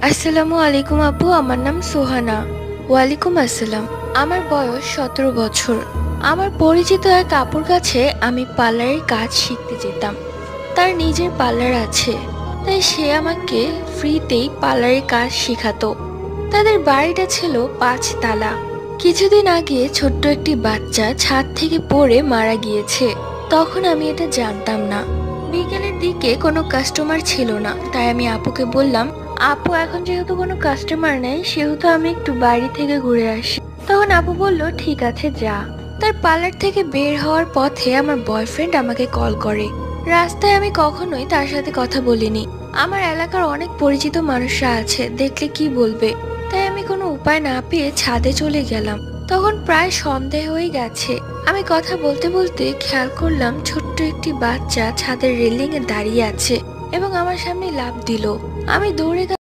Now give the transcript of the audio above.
আসসালামু আলাইকুম আপু, আমার নাম সোহানা। ওয়ালাইকুম আসসালাম। আমার বয়স 17 বছর। আমার পরিচিত এক আপুর কাছে আমি পার্লারের কাজ শিখতে যেতাম। তার নিজের পার্লার আছে, তাই সে আমাকে ফ্রিতেই পার্লারের কাজ শেখাতো। তাদের বাড়িটা ছিল 5 তালা। কিছুদিন আগে ছোট্ট একটি বাচ্চা ছাদ থেকে পড়ে মারা গিয়েছে। তখন আমি এটা জানতাম না। বিকেলের দিকে কোনো কাস্টমার ছিল না, তাই আমি আপুকে বললাম, আপু এখন যেহেতু কোনো কাস্টমার নেই সেহেতু আমি একটু বাইরে থেকে ঘুরে আসি। তখন আপু বলল ঠিক আছে যা। তার পার্লার থেকে বের হওয়ার পথে আমার বয়ফ্রেন্ড আমাকে কল করে। রাস্তায় আমি কখনোই তার সাথে কথা বলিনি। আমার এলাকার অনেক পরিচিত মানুষরা আছে, দেখলে কি বলবে। তাই আমি কোনো উপায় না পেয়ে ছাদে চলে গেলাম। তখন প্রায় সন্দেহ হয়ে গেছে। আমি কথা বলতে বলতে খেয়াল করলাম ছোট্ট একটি বাচ্চা ছাদের রেলিং এ দাঁড়িয়ে আছে এবং আমার সামনে লাফ দিল। আমি দৌড়ে